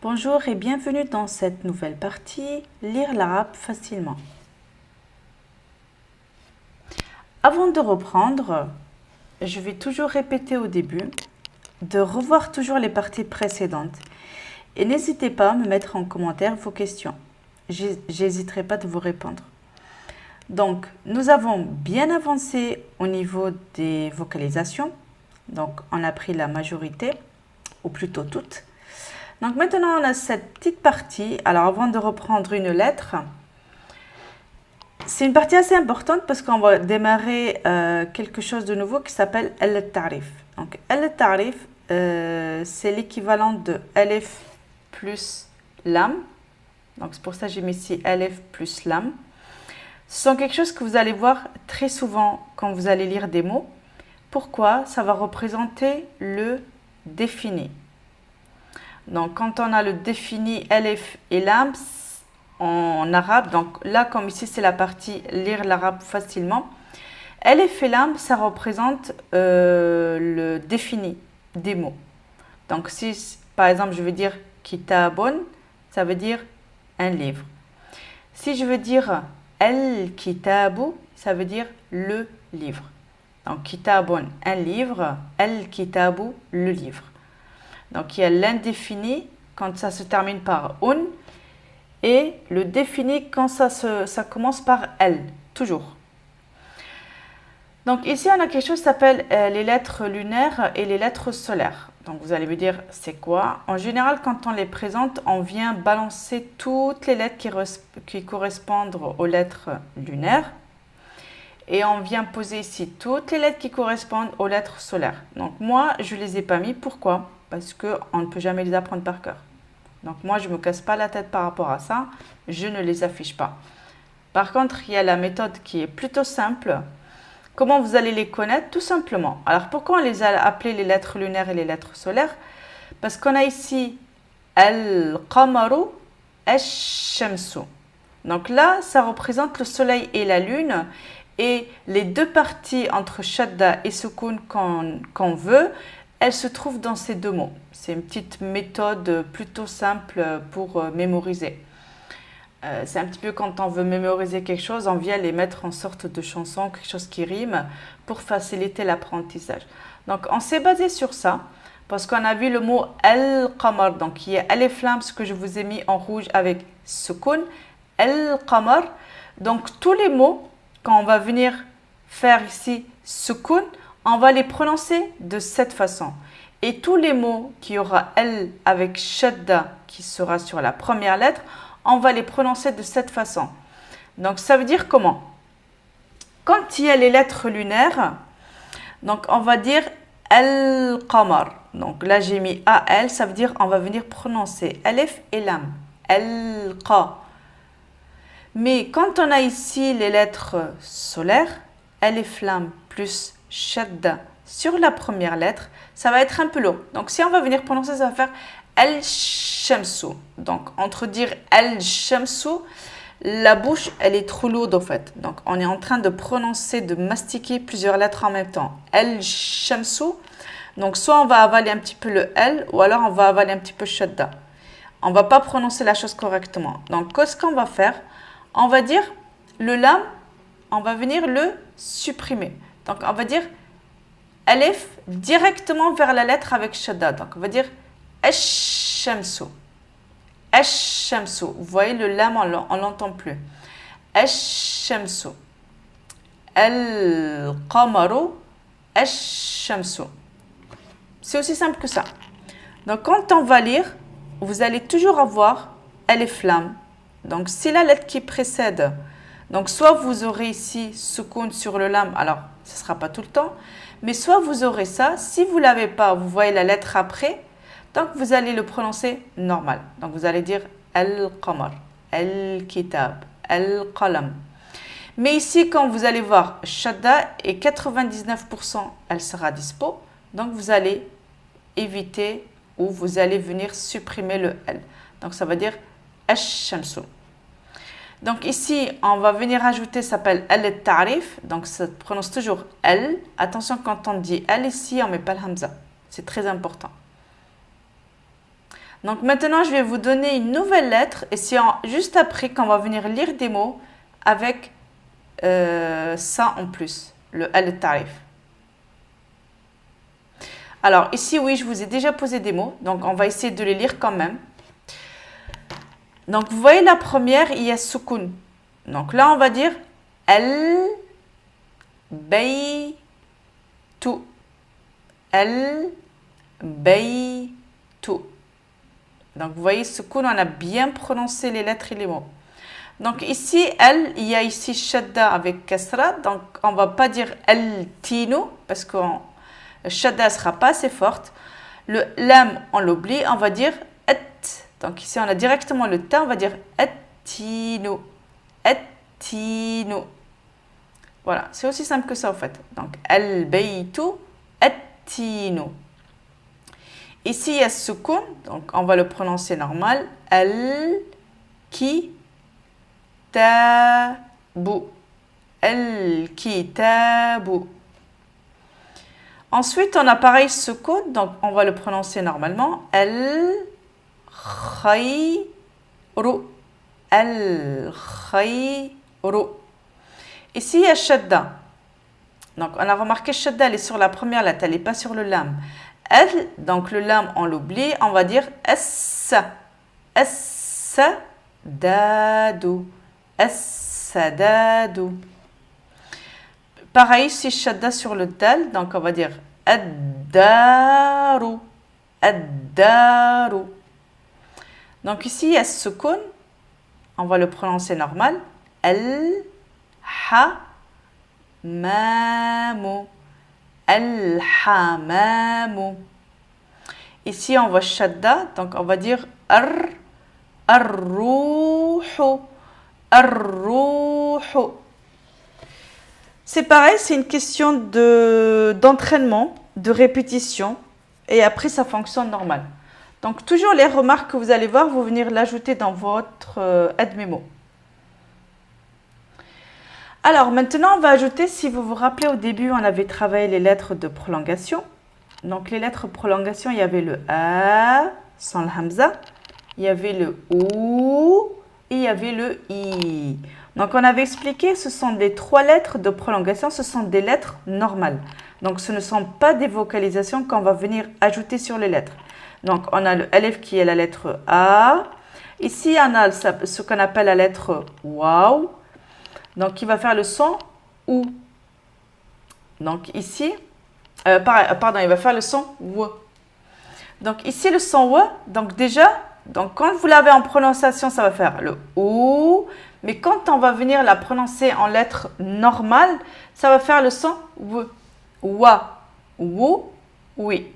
Bonjour et bienvenue dans cette nouvelle partie, lire l'arabe facilement. Avant de reprendre, je vais toujours répéter au début de revoir toujours les parties précédentes. Et n'hésitez pas à me mettre en commentaire vos questions. J'hésiterai pas de vous répondre. Donc, nous avons bien avancé au niveau des vocalisations. Donc, on a pris la majorité, ou plutôt toutes. Donc, maintenant, on a cette petite partie. Alors, avant de reprendre une lettre, c'est une partie assez importante parce qu'on va démarrer quelque chose de nouveau qui s'appelle al-tarif. Donc, al-tarif, c'est l'équivalent de alif plus lam. Donc, c'est pour ça que j'ai mis ici alif plus lam. Ce sont quelque chose que vous allez voir très souvent quand vous allez lire des mots. Pourquoi? Ça va représenter le défini. Donc, quand on a le défini alif et lam en arabe, donc là, comme ici, c'est la partie lire l'arabe facilement. Alif et lam, ça représente le défini des mots. Donc, si par exemple, je veux dire kitabun, ça veut dire un livre. Si je veux dire al-kitabu, ça veut dire le livre. Donc, kitabun, un livre, al-kitabu, le livre. Donc, il y a l'indéfini quand ça se termine par un et le défini quand ça commence par elle, toujours. Donc, ici, on a quelque chose qui s'appelle les lettres lunaires et les lettres solaires. Donc, vous allez me dire, c'est quoi? En général, quand on les présente, on vient balancer toutes les lettres qui correspondent aux lettres lunaires. Et on vient poser ici toutes les lettres qui correspondent aux lettres solaires. Donc, moi, je ne les ai pas mis. Pourquoi? Parce qu'on ne peut jamais les apprendre par cœur. Donc, moi, je ne me casse pas la tête par rapport à ça. Je ne les affiche pas. Par contre, il y a la méthode qui est plutôt simple. Comment vous allez les connaître? Tout simplement. Alors, pourquoi on les a appelées les lettres lunaires et les lettres solaires? Parce qu'on a ici al-qamaru ash-shamsu. Donc là, ça représente le soleil et la lune. Et les deux parties entre shadda et sukun qu'on veut, elles se trouvent dans ces deux mots. C'est une petite méthode plutôt simple pour mémoriser. C'est un petit peu quand on veut mémoriser quelque chose, on vient les mettre en sorte de chanson, quelque chose qui rime pour faciliter l'apprentissage. Donc, on s'est basé sur ça parce qu'on a vu le mot al-qamar, donc qui est alif lam, ce que je vous ai mis en rouge avec sukun, al-qamar. Donc, tous les mots, quand on va venir faire ici sukun, on va les prononcer de cette façon. Et tous les mots qui aura L avec shadda qui sera sur la première lettre, on va les prononcer de cette façon. Donc, ça veut dire comment? Quand il y a les lettres lunaires, donc on va dire al-qamar. Donc là, j'ai mis al, ça veut dire on va venir prononcer alif et lam. Al-qa. Mais quand on a ici les lettres solaires, alif lam plus shadda sur la première lettre, ça va être un peu lourd. Donc, si on va venir prononcer, ça va faire al-shamsu. Donc, entre dire al-shamsu, la bouche, elle est trop lourde en fait. Donc, on est en train de prononcer, de mastiquer plusieurs lettres en même temps. Al-shamsu. Donc, soit on va avaler un petit peu le L, ou alors on va avaler un petit peu shadda. On ne va pas prononcer la chose correctement. Donc, qu'est-ce qu'on va faire? On va dire le lam, on va venir le supprimer. Donc, on va dire alif directement vers la lettre avec shadda. Donc, on va dire ash-shamsu. Ash-shamsu. Vous voyez, le lam, on ne l'entend plus. Ash-shamsu. Al-qamaru. Ash-shamsu. C'est aussi simple que ça. Donc, quand on va lire, vous allez toujours avoir alif lam. Donc, c'est la lettre qui précède. Donc, soit vous aurez ici sukun sur le lam, alors ce ne sera pas tout le temps, mais soit vous aurez ça. Si vous ne l'avez pas, vous voyez la lettre après, donc vous allez le prononcer normal. Donc, vous allez dire al-qamar, al-kitab, al-qalam. Mais ici, quand vous allez voir shadda et 99%, elle sera dispo, donc vous allez éviter ou vous allez venir supprimer le L. Donc, ça veut dire ash-shamsu. Donc ici, on va venir ajouter, ça s'appelle al-tarif. Donc ça prononce toujours L. Attention, quand on dit L ici, on ne met pas le hamza. C'est très important. Donc maintenant, je vais vous donner une nouvelle lettre et c'est juste après qu'on va venir lire des mots avec ça en plus, le al-tarif. Alors ici, oui, je vous ai déjà posé des mots, donc on va essayer de les lire quand même. Donc vous voyez la première, il y a soukoun. Donc là, on va dire al-baytu. Al-baytu. Donc, vous voyez, ce coup, on a bien prononcé les lettres et les mots. Donc, ici, il y a ici shadda avec kasra. Donc, on ne va pas dire al-tinu parce que shadda ne sera pas assez forte. Le lam, on l'oublie. On va dire at. Donc, ici, on a directement le ta. On va dire at-tinu. At-tinu. Voilà, c'est aussi simple que ça, en fait. Donc, al-baytu, at-tinu. Ici, il y a soukoun, donc on va le prononcer normal. Al-kitabu. Al-kitabu. Ensuite, on a pareil soukoun, donc on va le prononcer normalement. Al-khayru. Al-khayru. Ici, il y a shadda. Donc, on a remarqué shadda, elle est sur la première lettre, elle n'est pas sur le lam. Donc le lam on l'oublie, on va dire as-sadadu. As-sadadu. Pareil, si shadda sur le dal, donc on va dire ad-daru. Ad-daru. Donc ici il y a soukoun, on va le prononcer normal. Al-hamamu. Al-hamamu. Ici, on va shadda, donc on va dire ar-ruhu. Ar-ruhu. C'est pareil, c'est une question d'entraînement, de répétition, et après ça fonctionne normal. Donc toujours les remarques que vous allez voir, vous venir l'ajouter dans votre aide-mémo. Alors maintenant, on va ajouter, si vous vous rappelez au début, on avait travaillé les lettres de prolongation. Donc les lettres de prolongation, il y avait le A sans le hamza, il y avait le OU et il y avait le I. Donc on avait expliqué, ce sont des 3 lettres de prolongation, ce sont des lettres normales. Donc ce ne sont pas des vocalisations qu'on va venir ajouter sur les lettres. Donc on a le alif qui est la lettre A. Ici on a ce qu'on appelle la lettre waw. Donc, il va faire le son OU. Donc, ici, pardon, il va faire le son W. Donc, ici, le son W, donc déjà, donc quand vous l'avez en prononciation, ça va faire le OU. Mais quand on va venir la prononcer en lettres normales, ça va faire le son W. Wa, Wu, Oui.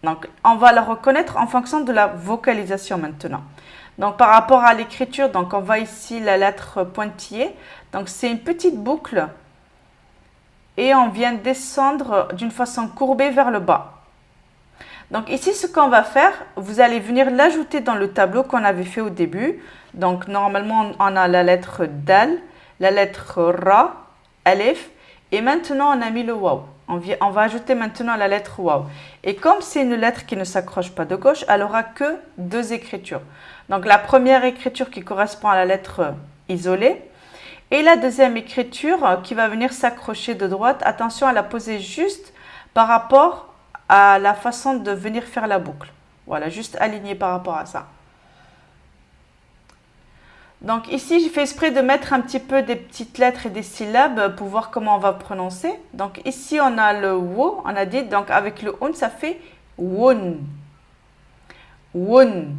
Donc, on va la reconnaître en fonction de la vocalisation maintenant. Donc, par rapport à l'écriture, donc on voit ici la lettre pointillée. Donc, c'est une petite boucle et on vient descendre d'une façon courbée vers le bas. Donc, ici, ce qu'on va faire, vous allez venir l'ajouter dans le tableau qu'on avait fait au début. Donc, normalement, on a la lettre dal, la lettre ra, alif et maintenant, on a mis le waw. On va ajouter maintenant la lettre waw. Et comme c'est une lettre qui ne s'accroche pas de gauche, elle n'aura que 2 écritures. Donc, la première écriture qui correspond à la lettre isolée. Et la deuxième écriture qui va venir s'accrocher de droite, attention à la poser juste par rapport à la façon de venir faire la boucle. Voilà, juste aligné par rapport à ça. Donc ici, j'ai fait exprès de mettre un petit peu des petites lettres et des syllabes pour voir comment on va prononcer. Donc ici, on a le wo, on a dit, donc avec le un, ça fait wun. Wun.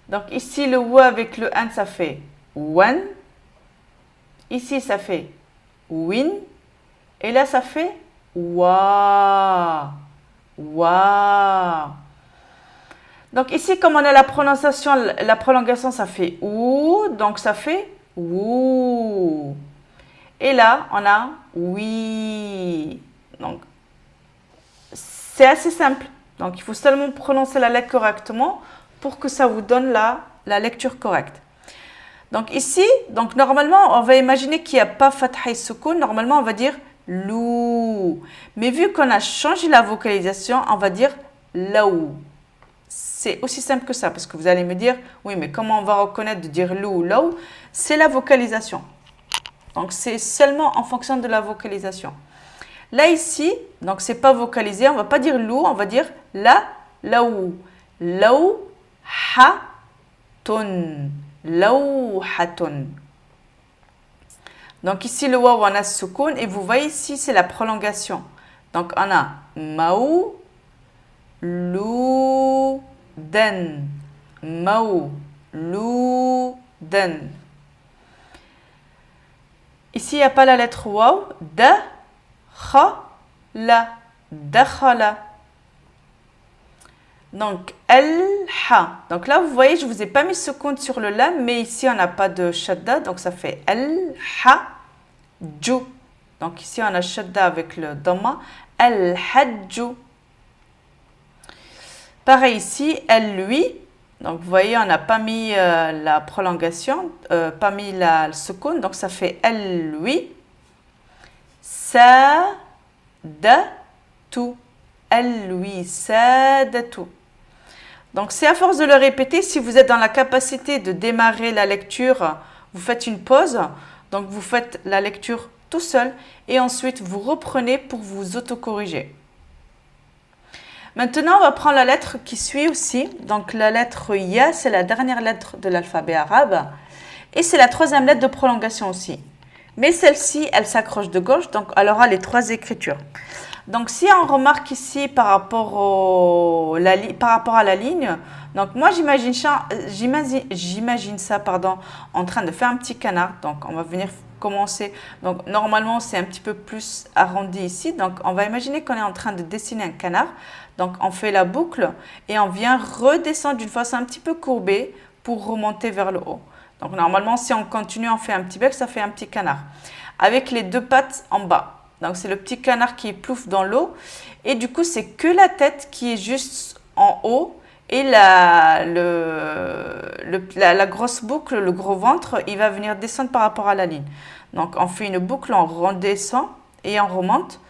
Donc ici, le wo avec le an, ça fait wan. Ici, ça fait win. Et là, ça fait wa. Wa. Donc ici, comme on a la prononciation, la prolongation, ça fait ou. Donc ça fait ou. Et là, on a oui. Donc, c'est assez simple. Donc, il faut seulement prononcer la lettre correctement pour que ça vous donne la lecture correcte. Donc ici, donc normalement, on va imaginer qu'il n'y a pas fatha et soukoun. Normalement, on va dire lou. Mais vu qu'on a changé la vocalisation, on va dire laou. c'est aussi simple que ça, parce que vous allez me dire, oui, mais comment on va reconnaître de dire lou ou laou? C'est la vocalisation. Donc, c'est seulement en fonction de la vocalisation. Là, ici, donc, c'est pas vocalisé, on va pas dire lou, on va dire la, laou. Laou, ha, ton. Laou, haton. Donc, ici, le waw, on a soukoun, et vous voyez ici, c'est la prolongation. Donc, on a maou, lou, den. Maou, lou, den. Ici, il n'y a pas la lettre waw. Da, kha, la. Dakhala. Donc, el-ha. Donc là, vous voyez, je ne vous ai pas mis ce compte sur le lam, mais ici, on n'a pas de shadda. Donc, ça fait el-ha, ju. Donc, ici, on a shadda avec le dhamma. El-hajju. Pareil ici, elle, lui. Donc, vous voyez, on n'a pas mis la prolongation, pas mis le sukun. Donc, ça fait elle, lui. Sa, da, tu. Elle, lui, sa, da, tu. Donc, c'est à force de le répéter. Si vous êtes dans la capacité de démarrer la lecture, vous faites une pause. Donc, vous faites la lecture tout seul et ensuite, vous reprenez pour vous autocorriger. Maintenant, on va prendre la lettre qui suit aussi. Donc, la lettre Ya, c'est la dernière lettre de l'alphabet arabe. Et c'est la troisième lettre de prolongation aussi. Mais celle-ci, elle s'accroche de gauche, donc elle aura les trois écritures. Donc, si on remarque ici par rapport à la ligne, donc moi j'imagine ça, en train de faire un petit canard. Donc, on va venir commencer. Donc, normalement, c'est un petit peu plus arrondi ici. Donc, on va imaginer qu'on est en train de dessiner un canard. Donc, on fait la boucle et on vient redescendre d'une façon un petit peu courbée pour remonter vers le haut. Donc, normalement, si on continue, on fait un petit bec, ça fait un petit canard. Avec les deux pattes en bas. Donc, c'est le petit canard qui plouffe dans l'eau. Et du coup, c'est que la tête qui est juste en haut. Et la grosse boucle, le gros ventre, il va venir descendre par rapport à la ligne. Donc, on fait une boucle, on redescend et on remonte.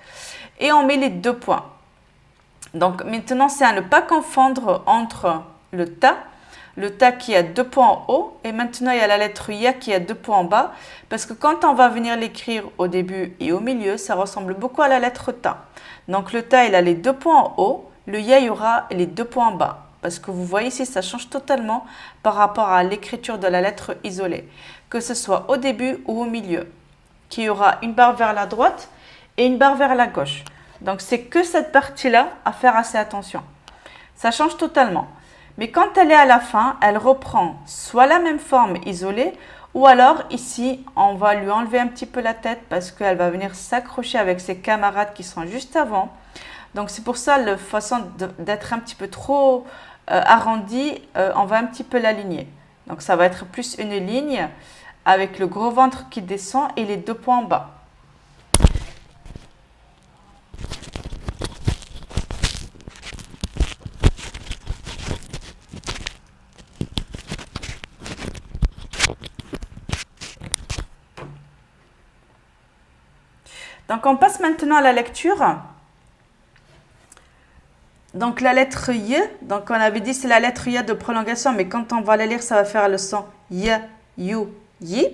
Et on met les deux points. Donc, maintenant, c'est à ne pas confondre entre le ta qui a deux points en haut, et maintenant, il y a la lettre ya qui a deux points en bas, parce que quand on va venir l'écrire au début et au milieu, ça ressemble beaucoup à la lettre ta. Donc, le ta, il a les deux points en haut, le ya, il y aura les deux points en bas. Parce que vous voyez ici, ça change totalement par rapport à l'écriture de la lettre isolée, que ce soit au début ou au milieu, qui aura une barre vers la droite et une barre vers la gauche. Donc, c'est que cette partie-là à faire assez attention. Ça change totalement. Mais quand elle est à la fin, elle reprend soit la même forme isolée, ou alors ici, on va lui enlever un petit peu la tête parce qu'elle va venir s'accrocher avec ses camarades qui sont juste avant. Donc, c'est pour ça, la façon d'être un petit peu trop arrondie, on va un petit peu l'aligner. Donc, ça va être plus une ligne avec le gros ventre qui descend et les deux points en bas. Donc, on passe maintenant à la lecture. Donc, la lettre Y, donc on avait dit c'est la lettre Y de prolongation, mais quand on va la lire, ça va faire le son Y, You, Yi.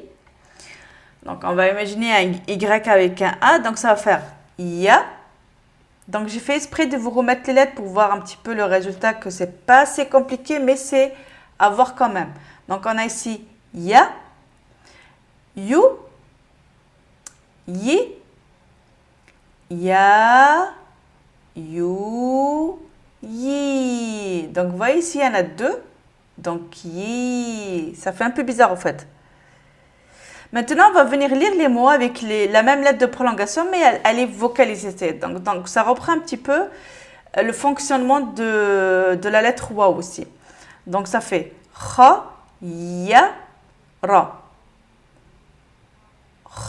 Donc, on va imaginer un Y avec un A, donc ça va faire Ya. Donc, j'ai fait exprès de vous remettre les lettres pour voir un petit peu le résultat, que c'est pas assez compliqué, mais c'est à voir quand même. Donc, on a ici Ya, You, Yi, Ya, You, Yi. Donc, vous voyez ici, il y en a deux. Donc, Yi. Ça fait un peu bizarre, en fait. Maintenant, on va venir lire les mots avec la même lettre de prolongation, mais elle est vocalisée. Donc, ça reprend un petit peu le fonctionnement de la lettre waw aussi. Donc, ça fait Kha, Ya, Ra.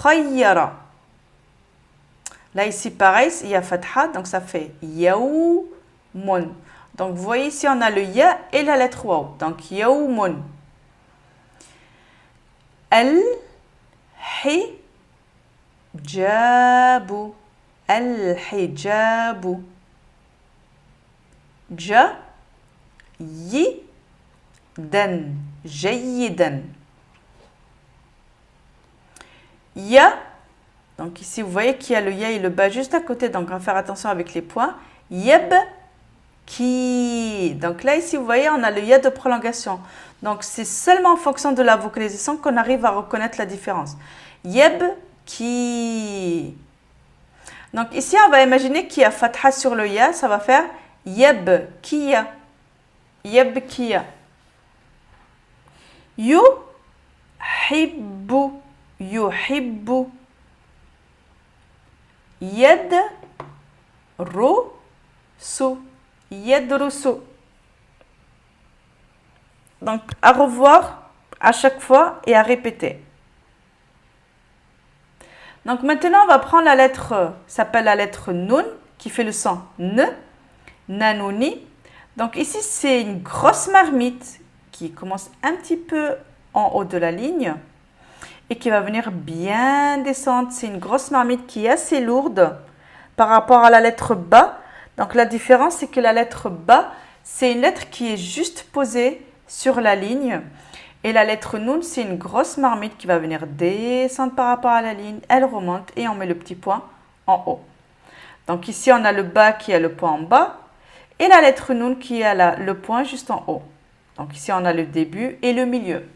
Khayyara. Là, ici, pareil, il y a fatha, donc ça fait yawmun. Donc, vous voyez ici, on a le ya et la lettre waw. Donc, yawmun. Al-hijabu. Al-hijabu. Ja, جيدا. Ya, donc ici vous voyez qu'il y a le ya et le ba juste à côté, donc on va faire attention avec les points. Yeb qui. Donc là ici vous voyez on a le ya de prolongation. Donc c'est seulement en fonction de la vocalisation qu'on arrive à reconnaître la différence. Yeb qui. Donc ici on va imaginer qu'il y a fatha sur le ya, ça va faire yeb kiya. Yeb kiya. Yuhibbu. يحب يدرس يدرس. Donc à revoir à chaque fois et à répéter. Donc maintenant on va prendre la lettre, s'appelle la lettre nun qui fait le son n, nanouni. Donc ici c'est une grosse marmite qui commence un petit peu en haut de la ligne et qui va venir bien descendre. C'est une grosse marmite qui est assez lourde par rapport à la lettre ba. Donc la différence, c'est que la lettre ba, c'est une lettre qui est juste posée sur la ligne. Et la lettre nun, c'est une grosse marmite qui va venir descendre par rapport à la ligne. Elle remonte et on met le petit point en haut. Donc ici, on a le ba qui a le point en bas et la lettre nun qui a le point juste en haut. Donc ici, on a le début et le milieu.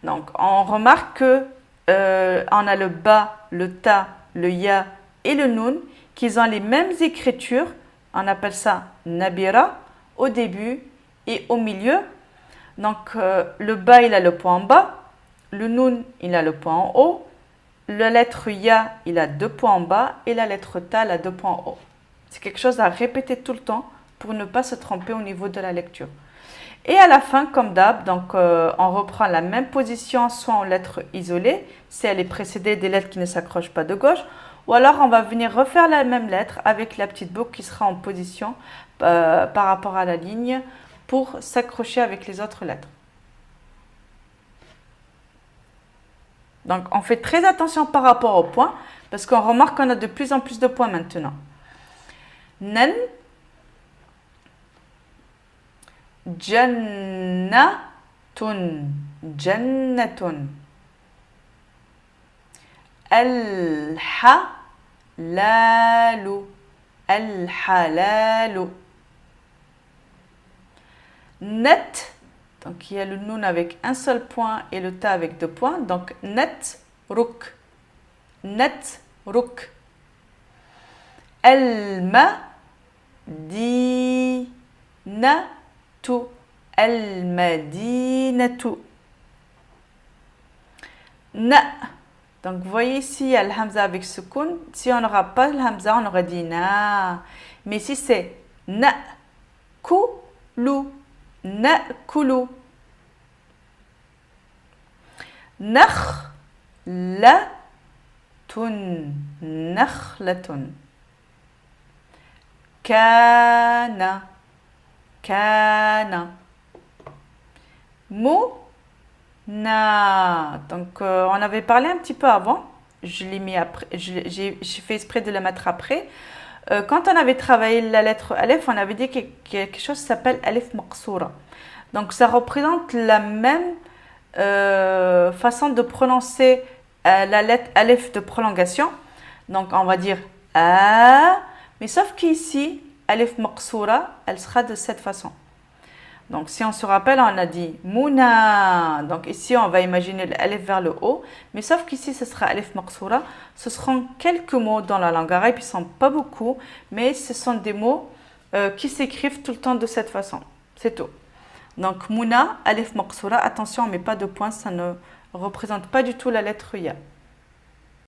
Donc, on remarque que on a le ba, le ta, le ya et le nun qui ont les mêmes écritures. On appelle ça nabira au début et au milieu. Donc, le ba, il a le point en bas. Le nun, il a le point en haut. La lettre ya, il a 2 points en bas. Et la lettre ta, elle a 2 points en haut. C'est quelque chose à répéter tout le temps pour ne pas se tromper au niveau de la lecture. Et à la fin, comme d'hab, donc on reprend la même position, soit en lettres isolées, si elle est précédée des lettres qui ne s'accrochent pas de gauche, ou alors on va venir refaire la même lettre avec la petite boucle qui sera en position par rapport à la ligne pour s'accrocher avec les autres lettres. Donc on fait très attention par rapport aux points, parce qu'on remarque qu'on a de plus en plus de points maintenant. Nan. Jannatun, jannatun. Al-halalu, al-halalu. Net, donc il y a le nun avec un seul point et le ta avec 2 points, donc net ruk, net ruk. Al-madinatu, al-madinatu. Na. Donc, vous voyez ici, il y a le hamza avec sukoun. Si on n'aura pas le hamza, on aurait dit na. Mais ici, c'est na, kulu, na, kulu. Nakhlatun, nakhlatun. Kana, kana. Na. Donc, on avait parlé un petit peu avant. Je l'ai mis après. J'ai fait exprès de la mettre après. Quand on avait travaillé la lettre Alef, on avait dit qu'il y a quelque chose qui s'appelle Alef Maqsoura. Donc, ça représente la même façon de prononcer la lettre Alef de prolongation. Donc, on va dire A. Mais sauf qu'ici, Alef Maqsoura, elle sera de cette façon. Donc, si on se rappelle, on a dit Mouna. Donc, ici, on va imaginer l'alif vers le haut. Mais sauf qu'ici, ce sera alif maqsoura. Ce seront quelques mots dans la langue arabe. Ils ne sont pas beaucoup. Mais ce sont des mots qui s'écrivent tout le temps de cette façon. C'est tout. Donc, Mouna, alif maqsoura. Attention, on ne met pas de point. Ça ne représente pas du tout la lettre Ya.